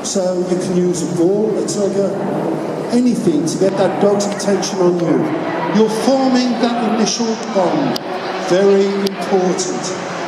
So you can use a ball, a tugger, anything to get that dog's attention on you. You're forming that initial bond. Very important.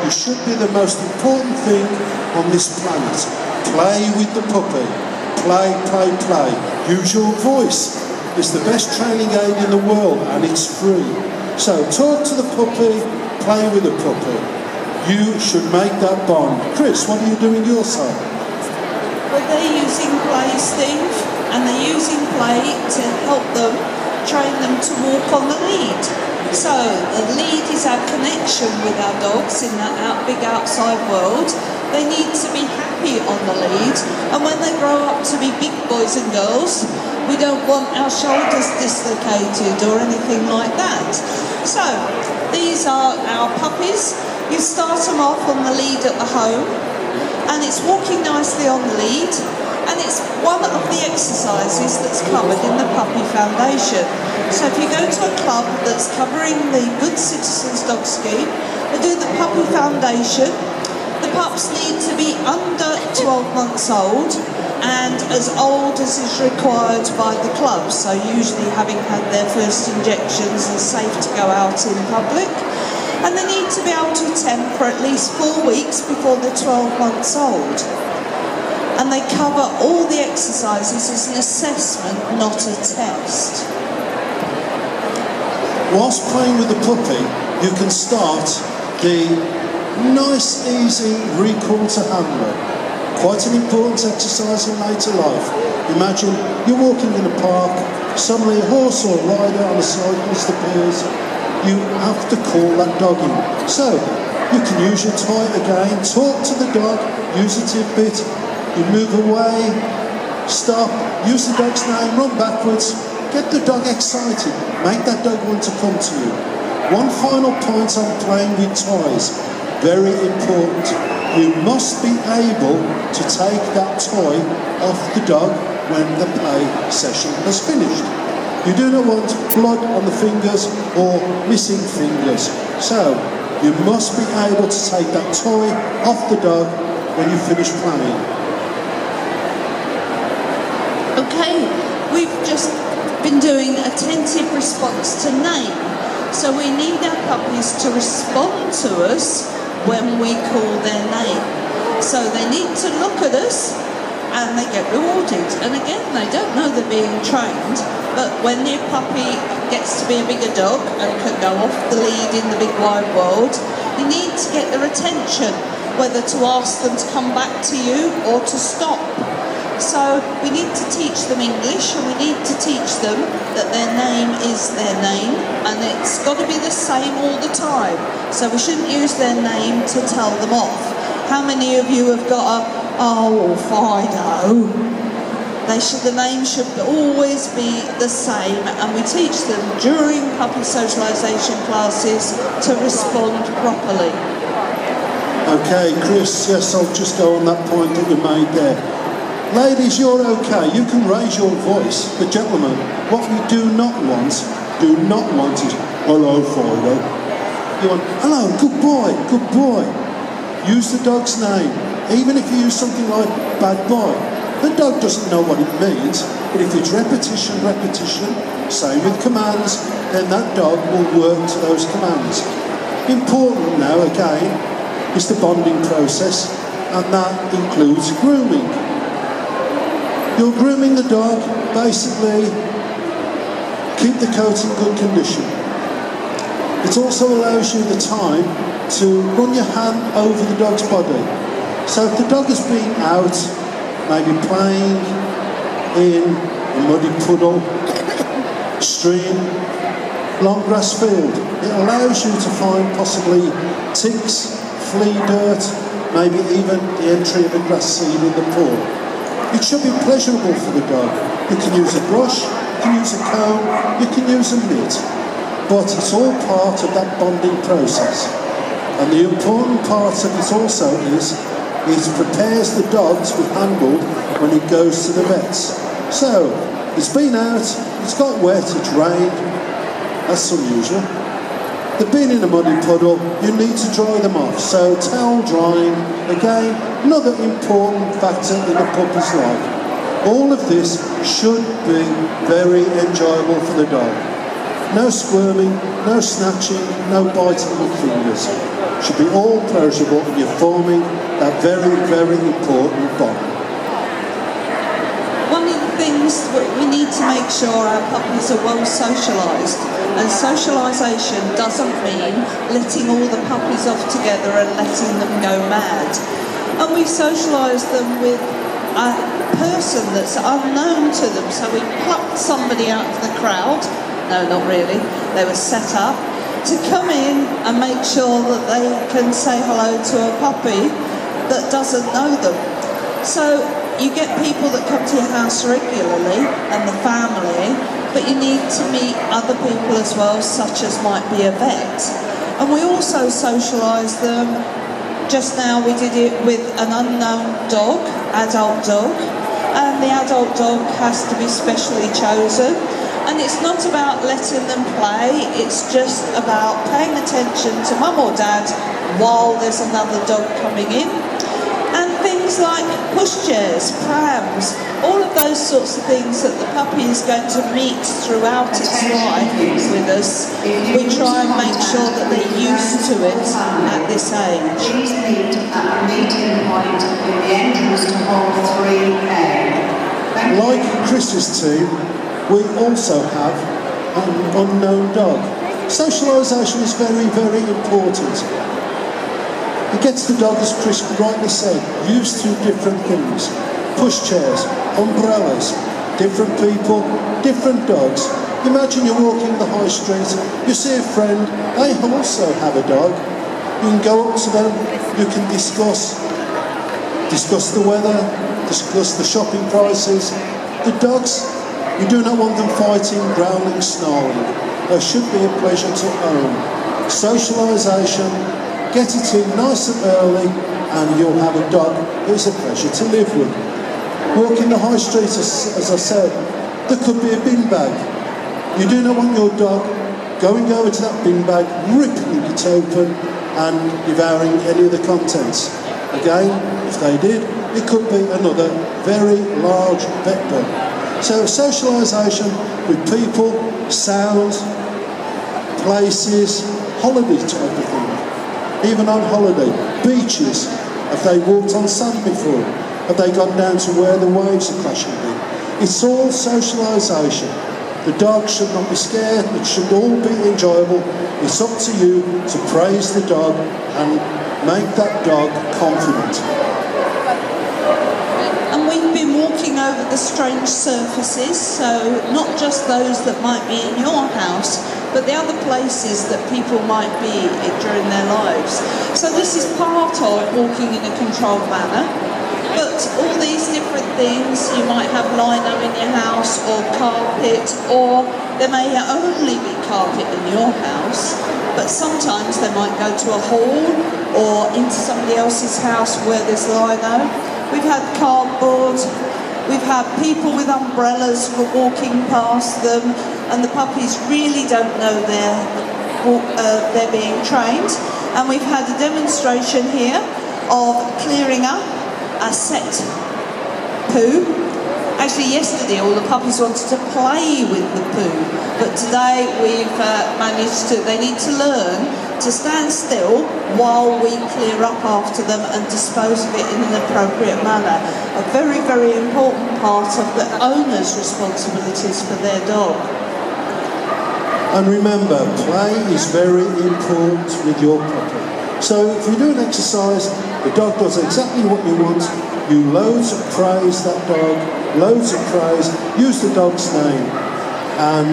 You should be the most important thing on this planet. Play with the puppy. Play, play, play. Use your voice. It's the best training aid in the world and it's free. So talk to the puppy, play with the puppy. You should make that bond. Chris, what are you doing your side? Well, they're using play, Steve, and they're using play to help them, train them to walk on the lead. So the lead is our connection with our dogs in that big outside world. They need to be happy on the lead, and when they grow up to be big boys and girls, we don't want our shoulders dislocated or anything like that. So these are our puppies. You start them off on the lead at the home, and it's walking nicely on the lead, and it's one of the exercises that's covered in the Puppy Foundation. So if you go to a club that's covering the Good Citizens Dog Scheme, they do the Puppy Foundation. The pups need to be under 12 months old and as old as is required by the club, so usually having had their first injections and safe to go out in public. And they need to be able to attend for at least 4 weeks before they're 12 months old. And they cover all the exercises as an assessment, not a test. Whilst playing with the puppy, you can start the nice, easy recall to handler. Quite an important exercise in later life. Imagine you're walking in a park, suddenly a horse or a rider on a cyclist appears. You have to call that dog in. So, you can use your toy again, talk to the dog, use a tidbit, you move away, stop, use the dog's name, run backwards, get the dog excited, make that dog want to come to you. One final point on playing with toys, very important. You must be able to take that toy off the dog when the play session has finished. You do not want blood on the fingers or missing fingers. So, you must be able to take that toy off the dog when you finish playing. Okay, we've just been doing attentive response to name. So we need our puppies to respond to us when we call their name. So they need to look at us and they get rewarded. And again, they don't know they're being trained, but when your puppy gets to be a bigger dog and can go off the lead in the big wide world, you need to get their attention, whether to ask them to come back to you or to stop. So we need to teach them English, and we need to teach them that their name is their name, and it's got to be the same all the time. So we shouldn't use their name to tell them off. How many of you have got a, oh, Fido? The name should always be the same, and we teach them during puppy socialisation classes to respond properly. Okay, Chris, yes, I'll just go on that point that you made there. Ladies, you're okay, you can raise your voice, but gentlemen, what we do not want is, hello, Fido. You want, hello, good boy. Use the dog's name. Even if you use something like bad boy, the dog doesn't know what it means, but if it's repetition, same with commands, then that dog will work to those commands. Important now, again, is the bonding process, and that includes grooming. You're grooming the dog, basically, keep the coat in good condition. It also allows you the time to run your hand over the dog's body. So if the dog has been out, maybe playing in a muddy puddle, stream, long grass field, it allows you to find possibly ticks, flea dirt, maybe even the entry of a grass seed in the paw. It should be pleasurable for the dog. You can use a brush, you can use a comb, you can use a mitt, but it's all part of that bonding process. And the important part of it also is it prepares the dog to be handled when it goes to the vets. So, it's been out, it's got wet, it's rained, that's unusual. They've been in a muddy puddle, you need to dry them off. So towel drying, again, another important factor in a puppy's life. All of this should be very enjoyable for the dog. No squirming, no snatching, no biting with fingers. Should be all pleasurable and you're forming that very, very important bond. One of the things that we need to make sure our puppies are well socialised, and socialisation doesn't mean letting all the puppies off together and letting them go mad. And we socialise them with a person that's unknown to them, so we plucked somebody out of the crowd, no not really, they were set up, to come in and make sure that they can say hello to a puppy that doesn't know them. So you get people that come to your house regularly and the family, but you need to meet other people as well, such as might be a vet. And we also socialise them. Just now we did it with an unknown dog, adult dog, and the adult dog has to be specially chosen. And it's not about letting them play, it's just about paying attention to mum or dad while there's another dog coming in. And things like pushchairs, prams, all of those sorts of things that the puppy is going to meet throughout its life with us, we try and make sure that they're used to it at this age. Please meet at the meeting point in the entrance to hall 3A. Like Chris's team, we also have an unknown dog. Socialisation is very, very important. It gets the dog, as Chris rightly said, used to different things. Pushchairs, umbrellas, different people, different dogs. Imagine you're walking the high street, you see a friend, they also have a dog. You can go up to them, you can discuss the weather, discuss the shopping prices. The dogs, you do not want them fighting, growling, snarling. They should be a pleasure to own. Socialisation, get it in nice and early, and you'll have a dog who's a pleasure to live with. Walking the high street, as I said, there could be a bin bag. You do not want your dog going over to that bin bag, ripping it open, and devouring any of the contents. Again, if they did, it could be another very large vet bill. So socialisation with people, sounds, places, holiday type of thing. Even on holiday, beaches. Have they walked on sand before? Have they gone down to where the waves are crashing in? It's all socialisation. The dog should not be scared, it should all be enjoyable. It's up to you to praise the dog and make that dog confident. And we've been walking over the strange surfaces, so not just those that might be in your house, but the other places that people might be during their lives. So this is part of walking in a controlled manner. But all these different things, you might have lino in your house or carpet, or there may only be carpet in your house, but sometimes they might go to a hall or into somebody else's house where there's lino. We've had cardboard, we've had people with umbrellas walking past them, and the puppies really don't know they're being trained. And we've had a demonstration here of clearing up a set poo. Actually yesterday all the puppies wanted to play with the poo, but today we've managed to, they need to learn to stand still while we clear up after them and dispose of it in an appropriate manner. A very, very important part of the owner's responsibilities for their dog. And remember, play is very important with your puppy. So if you do an exercise, the dog does exactly what you want, you loads of praise that dog, loads of praise, use the dog's name, and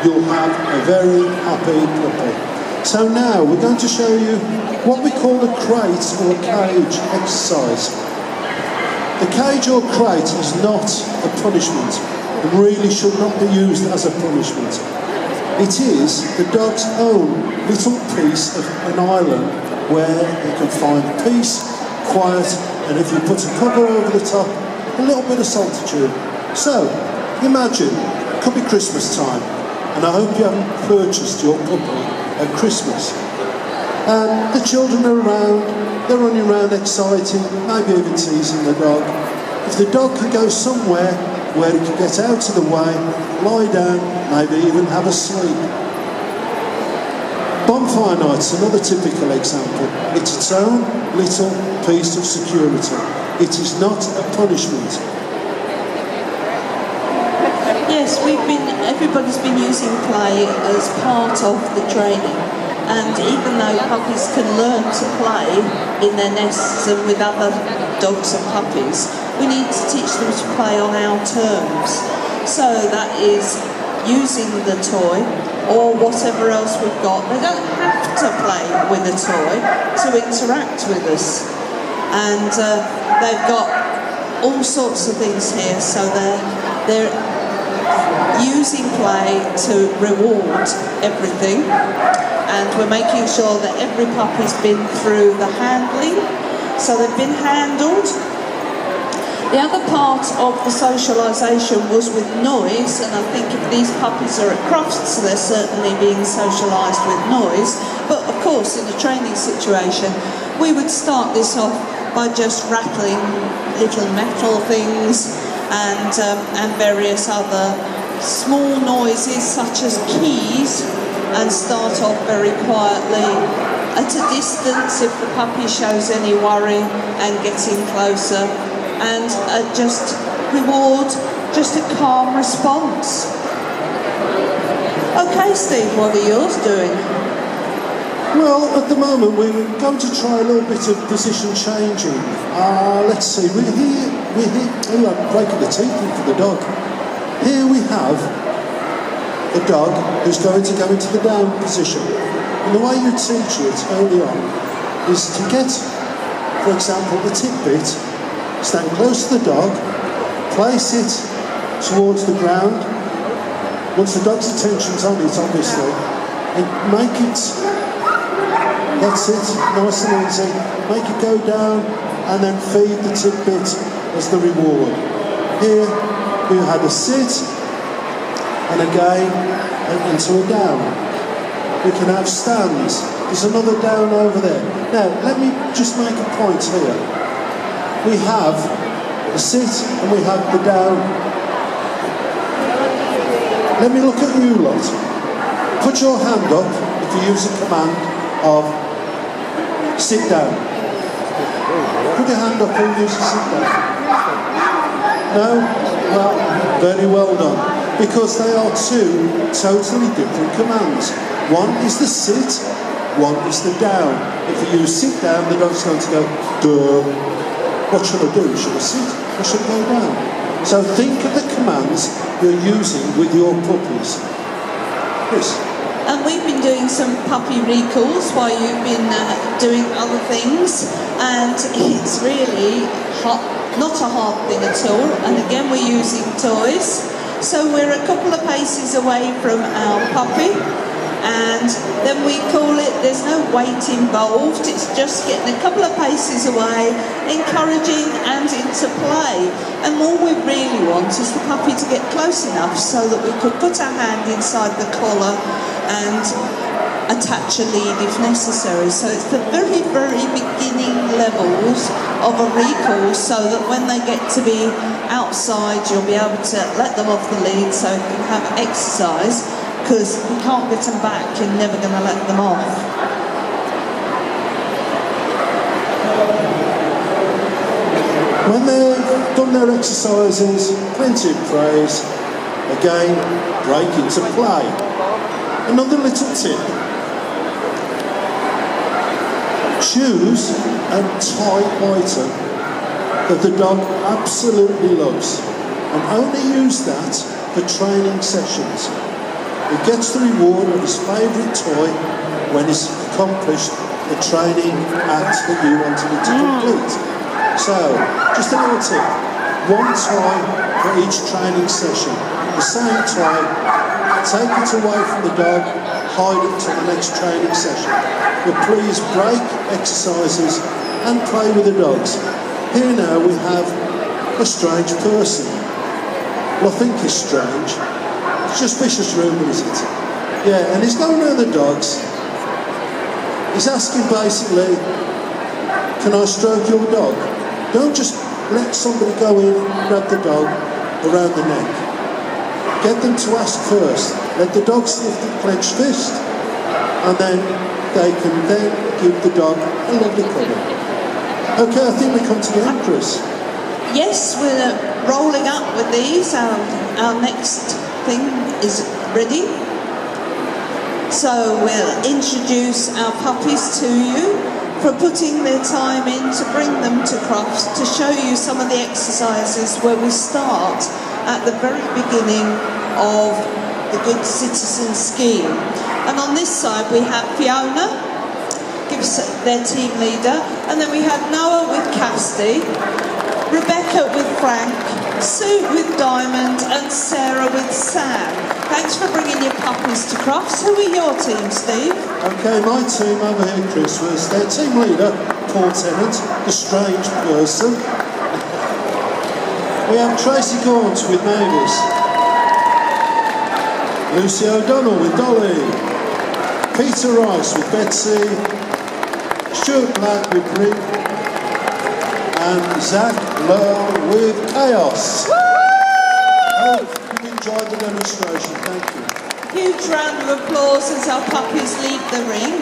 you'll have a very happy puppy. So now we're going to show you what we call a crate or a cage exercise. The cage or crate is not a punishment. It really should not be used as a punishment. It is the dog's own little piece of an island where he can find peace, quiet, and if you put a cover over the top, a little bit of solitude. So, imagine, it could be Christmas time, and I hope you haven't purchased your puppy at Christmas. And the children are around, they're running around excited, maybe even teasing the dog. If the dog could go somewhere where it could get out of the way, lie down, maybe even have a sleep. Bonfire night's another typical example. It's its own little piece of security. It is not a punishment. Yes, everybody's been using play as part of the training. And even though puppies can learn to play in their nests and with other dogs and puppies, we need to teach them to play on our terms. So that is using the toy or whatever else we've got. They don't have to play with a toy to interact with us. And they've got all sorts of things here, so they're using play to reward everything. And we're making sure that every puppy's been through the handling, so they've been handled. The other part of the socialisation was with noise, and I think if these puppies are at Crufts, they're certainly being socialised with noise. But of course, in a training situation, we would start this off by just rattling little metal things and various other small noises such as keys, and start off very quietly at a distance if the puppy shows any worry, and getting closer, and just reward just a calm response. Okay, Steve, what are yours doing? Well, at the moment we're going to try a little bit of position changing. Let's see, we're here, oh, I'm breaking the teeth in for the dog. Here we have the dog who's going to go into the down position. And the way you teach it early on is to get, for example, the tidbit, stand close to the dog, place it towards the ground. Once the dog's attention's on it, obviously, and make it, that's it, nice and easy, make it go down, and then feed the tidbit as the reward. Here, we had a sit, and again, into a down. We can have stands. There's another down over there. Now, let me just make a point here. We have the sit and we have the down. Let me look at you lot. Put your hand up if you use a command of sit down. Put your hand up who uses sit down. No? Well, very well done. Because they are two totally different commands. One is the sit, one is the down. If you use sit down, the dog's going to go, duh. What should I do? Should I sit or should I go down? So think of the commands you're using with your puppies. Yes. And we've been doing some puppy recalls while you've been doing other things, and it's really not a hard thing at all. And again, we're using toys. So we're a couple of paces away from our puppy, and then we call it, there's no weight involved, it's just getting a couple of paces away, encouraging and into play. And all we really want is the puppy to get close enough so that we could put our hand inside the collar and attach a lead if necessary. So it's the very, very beginning levels of a recall, so that when they get to be outside, you'll be able to let them off the lead so you can have exercise, because you can't get them back, you're never going to let them off. When they've done their exercises, plenty of praise, again, break into play. Another little tip. Choose a toy item that the dog absolutely loves, and only use that for training sessions. He gets the reward of his favourite toy when he's accomplished the training act that you wanted him to complete. So, just a little tip. One toy for each training session. The same toy, take it away from the dog, hide it till the next training session. But please break exercises and play with the dogs. Here now we have a strange person. Well, I think he's strange. It's just vicious rumour, is it? Yeah, and he's going around the dogs He's asking basically, can I stroke your dog? Don't just let somebody go in, grab the dog around the neck. Get them to ask first. Let the dog sniff the clenched fist, and then they can then give the dog a lovely cuddle. Okay, I think we come to the end, Chris. Yes, we're rolling up with these. Our next thing is ready. So we'll introduce our puppies to you for putting their time in to bring them to Crufts to show you some of the exercises where we start at the very beginning of the Good Citizen scheme. And on this side we have Fiona, gives their team leader, and then we have Noah with Casti, Rebecca with Frank, Sue with Diamond, and Sarah with Sam. Thanks for bringing your puppies to Crufts. Who are your team, Steve? Okay, my team over here, Chris, was their team leader, Paul Tennant, the strange person. We have Tracy Gaunt with Mavis, Lucy O'Donnell with Dolly, Peter Rice with Betsy, Stuart Black with Brink, and Zach Lowe with Chaos. Hope you enjoyed the demonstration, thank you. Huge round of applause as our puppies leave the ring.